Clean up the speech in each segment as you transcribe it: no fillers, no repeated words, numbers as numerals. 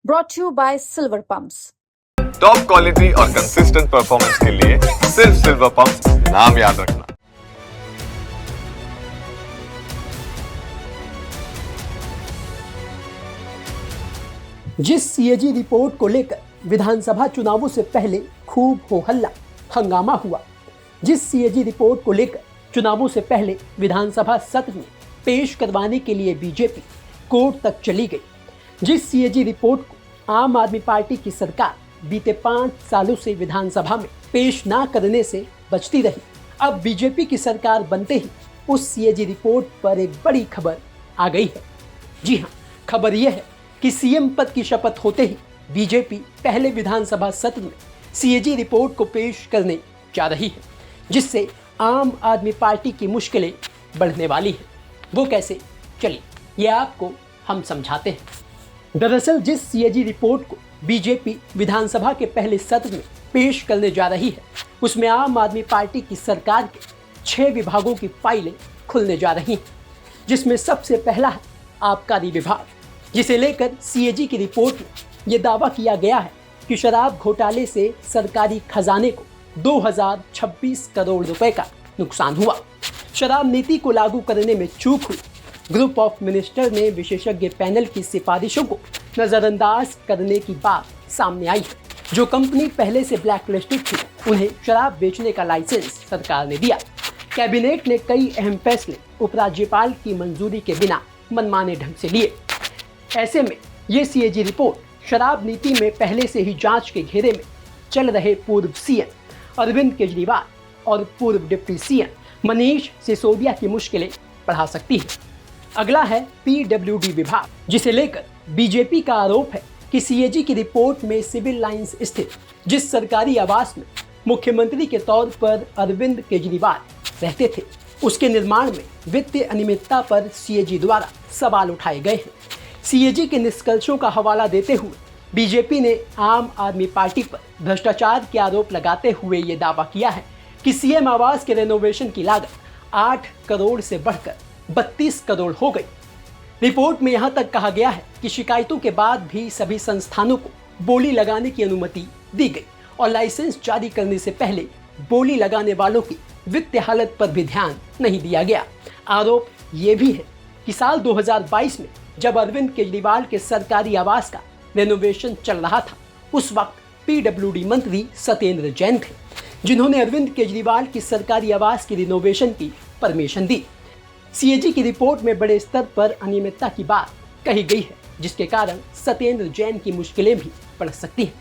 brought to you by Silver Pumps. Top quality और consistent performance के लिए सिर्फ सिल्वर पंप्स नाम याद रखना। जिस सीएजी रिपोर्ट को लेकर विधानसभा चुनावों से पहले खूब हो हल्ला हंगामा हुआ, जिस सीएजी रिपोर्ट को लेकर चुनावों से पहले विधानसभा सत्र में पेश करवाने के लिए बीजेपी कोर्ट तक चली गई, जिस सीएजी रिपोर्ट को आम आदमी पार्टी की सरकार बीते 5 सालों से विधानसभा में पेश ना करने से बचती रही, अब बीजेपी की सरकार बनते ही उस सीएजी रिपोर्ट पर एक बड़ी खबर आ गई है। जी हाँ, खबर यह है कि सीएम पद की शपथ होते ही बीजेपी पहले विधानसभा सत्र में सीएजी रिपोर्ट को पेश करने जा रही है, जिससे आम आदमी पार्टी की मुश्किलें बढ़ने वाली हैं। वो कैसे, चलिए ये आपको हम समझाते हैं। दरअसल जिस सीएजी रिपोर्ट को बीजेपी विधानसभा के पहले सत्र में पेश करने जा रही है, उसमें आम आदमी पार्टी की सरकार के 6 विभागों की फाइलें खुलने जा रही हैं, जिसमें सबसे पहला है आबकारी विभाग, जिसे लेकर सीएजी की रिपोर्ट में ये दावा किया गया है कि शराब घोटाले से सरकारी खजाने को 2026 करोड़ रुपए का नुकसान हुआ। शराब नीति को लागू करने में चूक हुई। ग्रुप ऑफ मिनिस्टर ने विशेषज्ञ पैनल की सिफारिशों को नजरअंदाज करने की बात सामने आई है। जो कंपनी पहले से ब्लैकलिस्टेड थी, उन्हें शराब बेचने का लाइसेंस सरकार ने दिया। कैबिनेट ने कई अहम फैसले उपराज्यपाल की मंजूरी के बिना मनमाने ढंग से लिए। ऐसे में ये सीएजी रिपोर्ट शराब नीति में पहले से ही जांच के घेरे में चल रहे पूर्व सीएम अरविंद केजरीवाल और पूर्व डिप्टी सीएम मनीष सिसोदिया की मुश्किलें बढ़ा सकती है। अगला है पीडब्ल्यूडी विभाग, जिसे लेकर बीजेपी का आरोप है कि सीएजी की रिपोर्ट में सिविल लाइंस स्थित जिस सरकारी आवास में मुख्यमंत्री के तौर पर अरविंद केजरीवाल रहते थे, उसके निर्माण में वित्तीय अनियमितता पर सीएजी द्वारा सवाल उठाए गए हैं। सीएजी के निष्कर्षों का हवाला देते हुए बीजेपी ने आम आदमी पार्टी पर भ्रष्टाचार के आरोप लगाते हुए ये दावा किया है कि सीएम आवास के रेनोवेशन की लागत 8 करोड़ से बढ़कर 32 करोड़ हो गई। रिपोर्ट में यहां तक कहा गया है कि शिकायतों के बाद भी सभी संस्थानों को बोली लगाने की अनुमति दी गई और लाइसेंस जारी करने से पहले बोली लगाने वालों की वित्तीय हालत पर भी ध्यान नहीं दिया गया। आरोप ये भी है कि साल 2022 में जब अरविंद केजरीवाल के सरकारी आवास का रेनोवेशन चल रहा था, उस वक्त पीडब्ल्यूडी मंत्री सत्येंद्र जैन थे, जिन्होंने अरविंद केजरीवाल की सरकारी आवास की रिनोवेशन की परमिशन दी। सीएजी की रिपोर्ट में बड़े स्तर पर अनियमितता की बात कही गई है, जिसके कारण सत्येंद्र जैन की मुश्किलें भी बढ़ सकती हैं।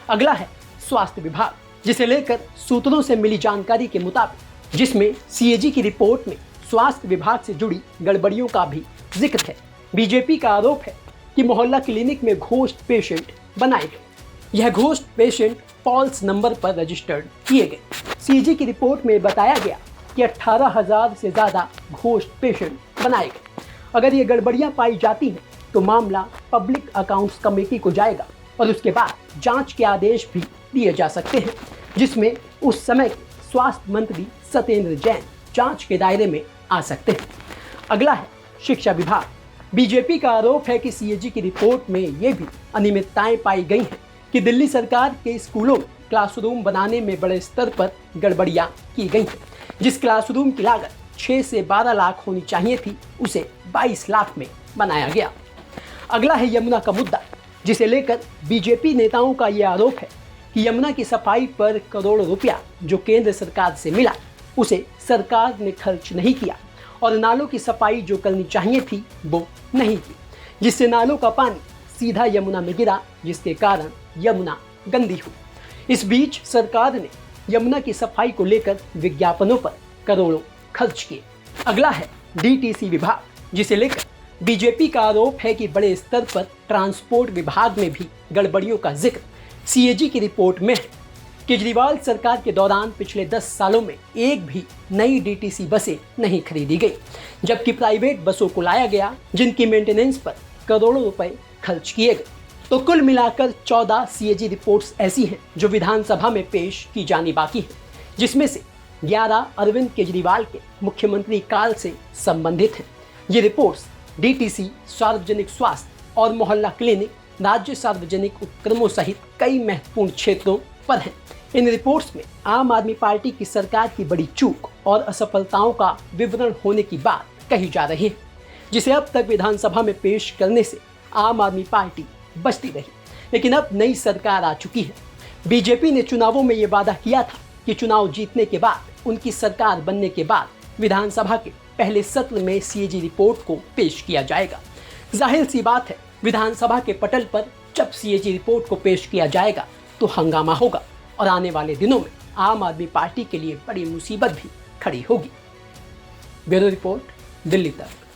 अगला है स्वास्थ्य विभाग, जिसे लेकर सूत्रों से मिली जानकारी के मुताबिक, जिसमें सीएजी की रिपोर्ट में स्वास्थ्य विभाग से जुड़ी गड़बड़ियों का भी जिक्र है। बीजेपी का आरोप है कि मोहल्ला क्लिनिक में घोस्ट पेशेंट बनाए गए। यह घोस्ट पेशेंट फॉल्स नंबर पर रजिस्टर्ड किए गए। सीएजी की रिपोर्ट में बताया गया कि 18,000 से ज़्यादा घोस्ट पेशेंट बनाए गए। अगर ये गड़बड़ियां पाई जाती हैं तो मामला पब्लिक अकाउंट्स कमेटी को जाएगा और उसके बाद जांच के आदेश भी दिए जा सकते हैं, जिसमें उस समय के स्वास्थ्य मंत्री सत्येंद्र जैन जांच के दायरे में आ सकते हैं। अगला है शिक्षा विभाग। बीजेपी का आरोप है कि सीएजी की रिपोर्ट में ये भी अनियमितताएं पाई गई हैं कि दिल्ली सरकार के स्कूलों में क्लासरूम बनाने में बड़े स्तर पर गड़बड़ियां की गई हैं। जिस क्लासरूम की लागत 6 से 12 लाख होनी चाहिए थी, उसे 22 लाख में बनाया गया। अगला है यमुना का मुद्दा, जिसे लेकर बीजेपी नेताओं का यह आरोप है कि यमुना की सफाई पर करोड़ों रुपया जो केंद्र सरकार से मिला, उसे सरकार ने खर्च नहीं किया और नालों की सफाई जो करनी चाहिए थी वो नहीं की, जिससे नालों का पानी सीधा यमुना में गिरा, जिसके कारण यमुना गंदी हुई। इस बीच सरकार ने यमुना की सफाई को लेकर विज्ञापनों पर करोड़ों खर्च किए। अगला है डीटीसी विभाग, जिसे लेकर बीजेपी का आरोप है कि बड़े स्तर पर ट्रांसपोर्ट विभाग में भी गड़बड़ियों का जिक्र सीएजी की रिपोर्ट में है। केजरीवाल सरकार के दौरान पिछले 10 सालों में एक भी नई डीटीसी बसें नहीं खरीदी गई, जबकि प्राइवेट बसों को लाया गया, जिनकी मेंटेनेंस पर करोड़ों रुपए खर्च किए गए। तो कुल मिलाकर 14 सीएजी रिपोर्ट्स ऐसी हैं जो विधानसभा में पेश की जानी बाकी है, जिसमें से 11 अरविंद केजरीवाल के मुख्यमंत्री काल से संबंधित हैं। ये रिपोर्ट्स डीटीसी, सार्वजनिक स्वास्थ्य और मोहल्ला क्लिनिक राज्य सार्वजनिक उपक्रमों सहित कई महत्वपूर्ण क्षेत्रों पर हैं। इन रिपोर्ट्स में आम आदमी पार्टी की सरकार की बड़ी चूक और असफलताओं का विवरण होने की बात कही जा रही है, जिसे अब तक विधानसभा में पेश करने से आम आदमी पार्टी बचती रही। लेकिन अब नई सरकार आ चुकी है। बीजेपी ने चुनावों में ये वादा किया था कि चुनाव जीतने के बाद, उनकी सरकार बनने के बाद विधानसभा के पहले सत्र में सीएजी रिपोर्ट को पेश किया जाएगा। जाहिर सी बात है, विधानसभा के पटल पर जब सीएजी रिपोर्ट को पेश किया जाएगा तो हंगामा होगा और आने वाले दिनों में आम आदमी पार्टी के लिए बड़ी मुसीबत भी खड़ी होगी। ब्यूरो रिपोर्ट, दिल्ली तक।